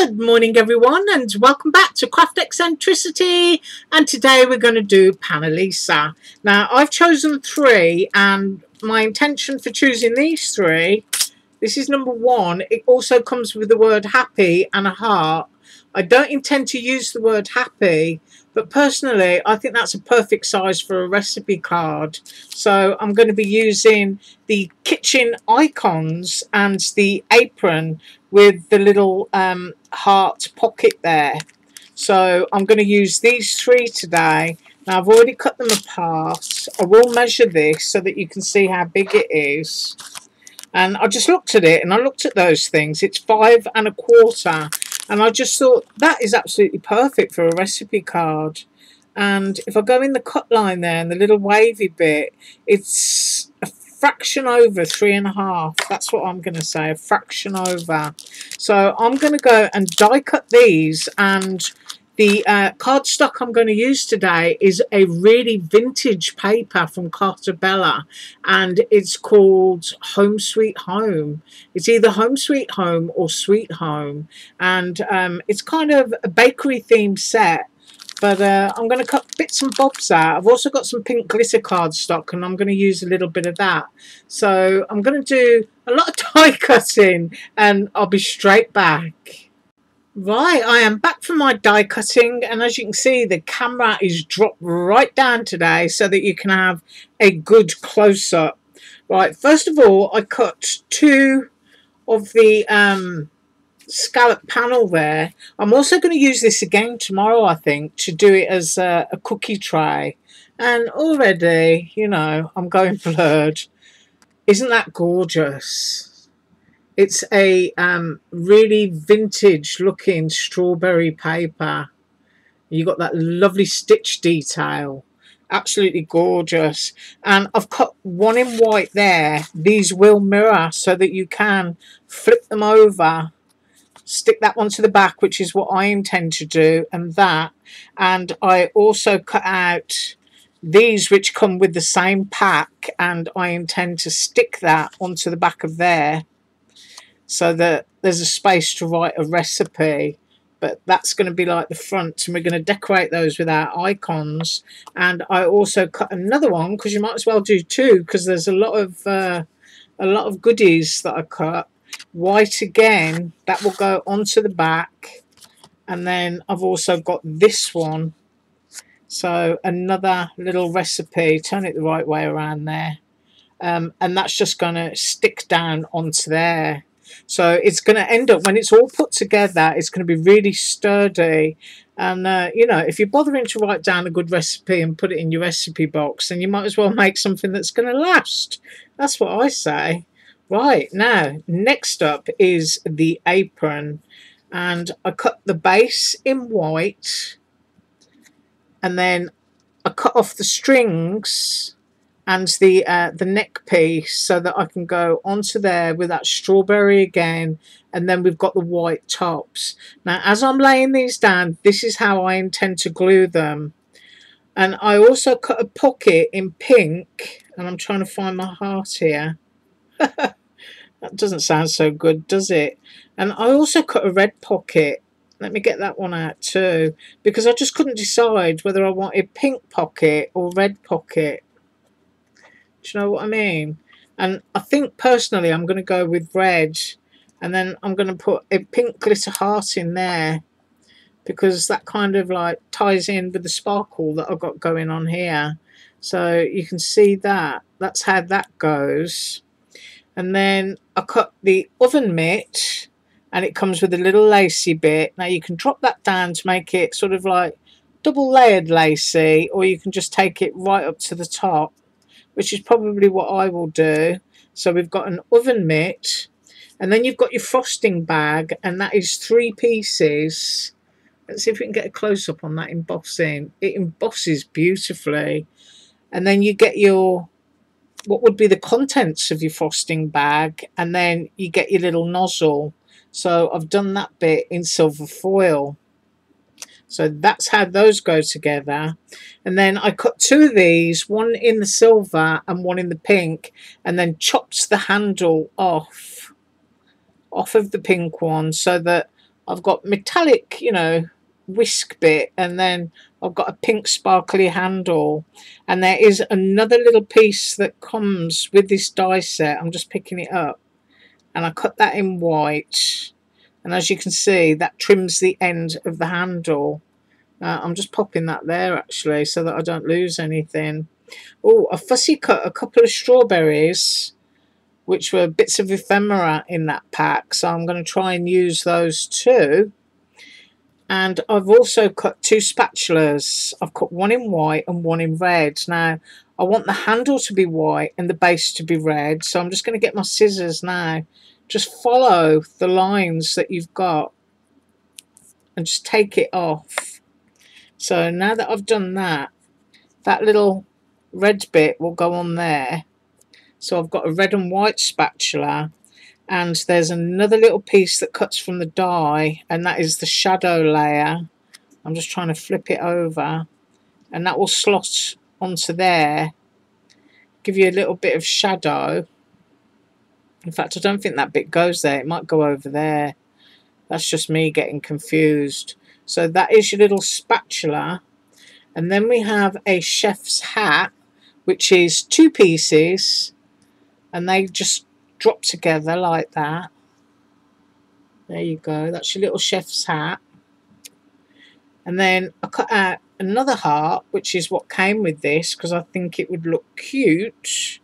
Good morning everyone, and welcome back to Craft Eccentricity, and today we're going to do Panalisa. Now I've chosen 3, and my intention for choosing these 3, this is number 1. It also comes with the word happy and a heart. I don't intend to use the word happy, but personally I think that's a perfect size for a recipe card. So I'm going to be using the kitchen icons and the apron with the little heart pocket there. So I'm going to use these 3 today. Now I've already cut them apart. I will measure this so that you can see how big it is. And I just looked at it, and I looked at those things. It's 5 1/4, and I just thought that is absolutely perfect for a recipe card. And if I go in the cut line there and the little wavy bit, it's a fraction over 3 1/2. That's what I'm going to say, a fraction over. So I'm going to go and die cut these, and the cardstock I'm going to use today is a really vintage paper from Cartabella, and it's called Home Sweet Home. It's either Home Sweet Home or Sweet Home, and it's kind of a bakery themed set. But I'm going to cut bits and bobs out. I've also got some pink glitter cardstock, and I'm going to use a little bit of that. So I'm going to do a lot of die cutting, and I'll be straight back. Right, I am back from my die cutting, and as you can see, the camera is dropped right down today so that you can have a good close-up. Right, first of all, I cut 2 of the scallop panel there. I'm also going to use this again tomorrow, I think, to do it as a cookie tray. And already, you know, I'm going blurred. Isn't that gorgeous? It's a really vintage looking strawberry paper. You got that lovely stitch detail. Absolutely gorgeous. And I've cut 1 in white there. These will mirror so that you can flip them over. Stick that one to the back, which is what I intend to do, and that. And I also cut out these which come with the same pack, and I intend to stick that onto the back of there, so that there's a space to write a recipe. But that's going to be like the front, and we're going to decorate those with our icons. And I also cut another one, because you might as well do 2, because there's a lot of goodies that I cut. White again, that will go onto the back. And then I've also got this one, so another little recipe. Turn it the right way around there, and that's just going to stick down onto there. So it's going to end up, when it's all put together, it's going to be really sturdy. And, you know, if you're bothering to write down a good recipe and put it in your recipe box, then you might as well make something that's going to last. That's what I say. Right, now, next up is the apron. And I cut the base in white. And then I cut off the strings and the neck piece, so that I can go onto there with that strawberry again, and then we've got the white tops. Now as I'm laying these down, this is how I intend to glue them. And I also cut a pocket in pink, and I'm trying to find my heart here. That doesn't sound so good, does it? And I also cut a red pocket. Let me get that one out too, because I just couldn't decide whether I wanted pink pocket or red pocket. Do you know what I mean? And I think personally I'm going to go with red, and then I'm going to put a pink glitter heart in there, because that kind of like ties in with the sparkle that I've got going on here. So you can see that. That's how that goes. And then I cut the oven mitt, and it comes with a little lacy bit. Now you can drop that down to make it sort of like double layered lacy, or you can just take it right up to the top, which is probably what I will do. So we've got an oven mitt, and then you've got your frosting bag, and that is 3 pieces. Let's see if we can get a close-up on that embossing. It embosses beautifully. And then you get your, what would be the contents of your frosting bag, and then you get your little nozzle. So I've done that bit in silver foil. So that's how those go together. And then I cut 2 of these, one in the silver and one in the pink, and then chopped the handle off of the pink one, so that I've got metallic, whisk bit, and then I've got a pink sparkly handle, and there is another little piece that comes with this die set. I'm just picking it up, and I cut that in white, and as you can see, that trims the end of the handle. I'm just popping that there actually so that I don't lose anything. Oh, I fussy cut a couple of strawberries, which were bits of ephemera in that pack, so I'm going to try and use those too. And I've also cut 2 spatulas. I've cut one in white and one in red. Now, I want the handle to be white and the base to be red, so I'm just going to get my scissors now. Just follow the lines that you've got and just take it off. So now that I've done that, that little red bit will go on there. So I've got a red and white spatula, and there's another little piece that cuts from the die, and that is the shadow layer. I'm just trying to flip it over, and that will slot onto there, give you a little bit of shadow. In fact, I don't think that bit goes there. It might go over there. That's just me getting confused. So that is your little spatula. And then we have a chef's hat, which is 2 pieces, and they just drop together like that. There you go. That's your little chef's hat. And then I cut out another heart, which is what came with this, because I think it would look cute.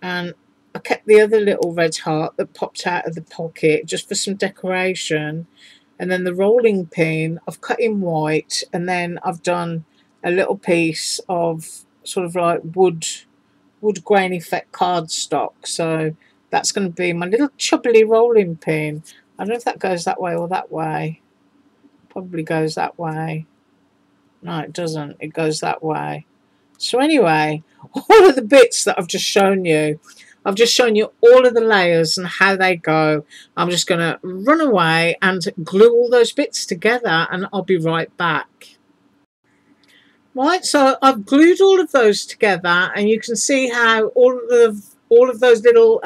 And I kept the other little red heart that popped out of the pocket just for some decoration. And then the rolling pin I've cut in white, and then I've done a little piece of sort of like wood grain effect cardstock. So that's going to be my little chubbly rolling pin. I don't know if that goes that way or that way. Probably goes that way. No, it doesn't. It goes that way. So anyway, all of the bits that I've just shown you, I've just shown you all of the layers and how they go. I'm just going to run away and glue all those bits together, and I'll be right back. Right, so I've glued all of those together, and you can see how all of those little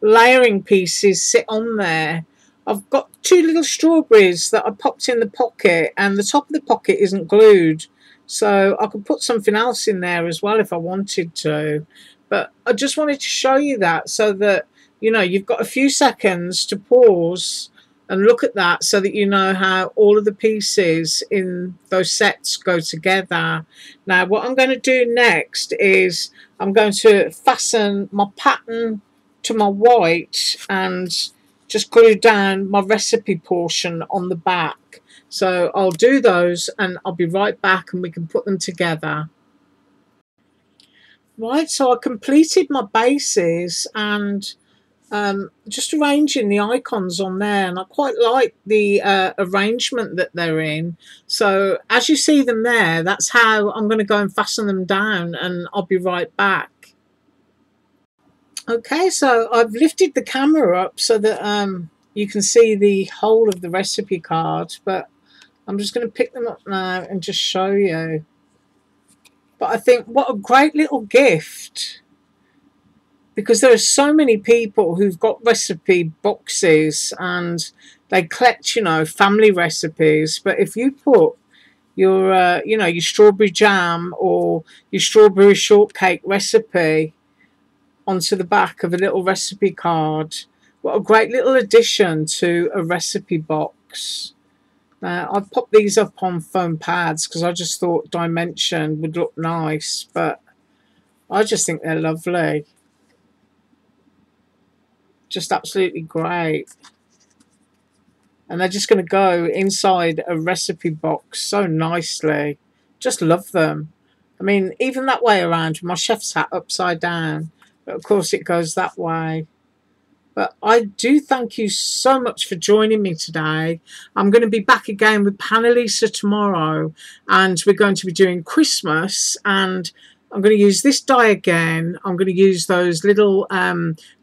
layering pieces sit on there. I've got 2 little strawberries that I popped in the pocket, and the top of the pocket isn't glued, so I could put something else in there as well if I wanted to. But I just wanted to show you that so that, you've got a few seconds to pause and look at that so that you know how all of the pieces in those sets go together. Now, what I'm going to do next is I'm going to fasten my pattern to my white and just glue down my recipe portion on the back. So I'll do those and I'll be right back, and we can put them together. Right, so I completed my bases and just arranging the icons on there, and I quite like the arrangement that they're in. So as you see them there, that's how I'm going to go and fasten them down, and I'll be right back. Okay, so I've lifted the camera up so that you can see the whole of the recipe card, but I'm just going to pick them up now and just show you. But I think what a great little gift, because there are so many people who've got recipe boxes and they collect, family recipes. But if you put your, your strawberry jam or your strawberry shortcake recipe onto the back of a little recipe card, what a great little addition to a recipe box. I've popped these up on foam pads because I just thought dimension would look nice, but I just think they're lovely. Just absolutely great. And they're just going to go inside a recipe box so nicely. Just love them. I mean, even that way around with my chef's hat upside down. But of course it goes that way. But I do thank you so much for joining me today. I'm going to be back again with Panalisa tomorrow, and we're going to be doing Christmas, and I'm going to use this die again. I'm going to use those little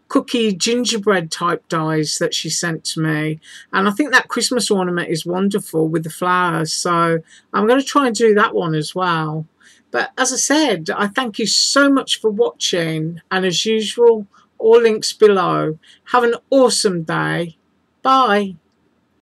cookie gingerbread type dies that she sent to me, and I think that Christmas ornament is wonderful with the flowers, so I'm going to try and do that one as well. But as I said, I thank you so much for watching, and as usual, all links below. Have an awesome day. Bye.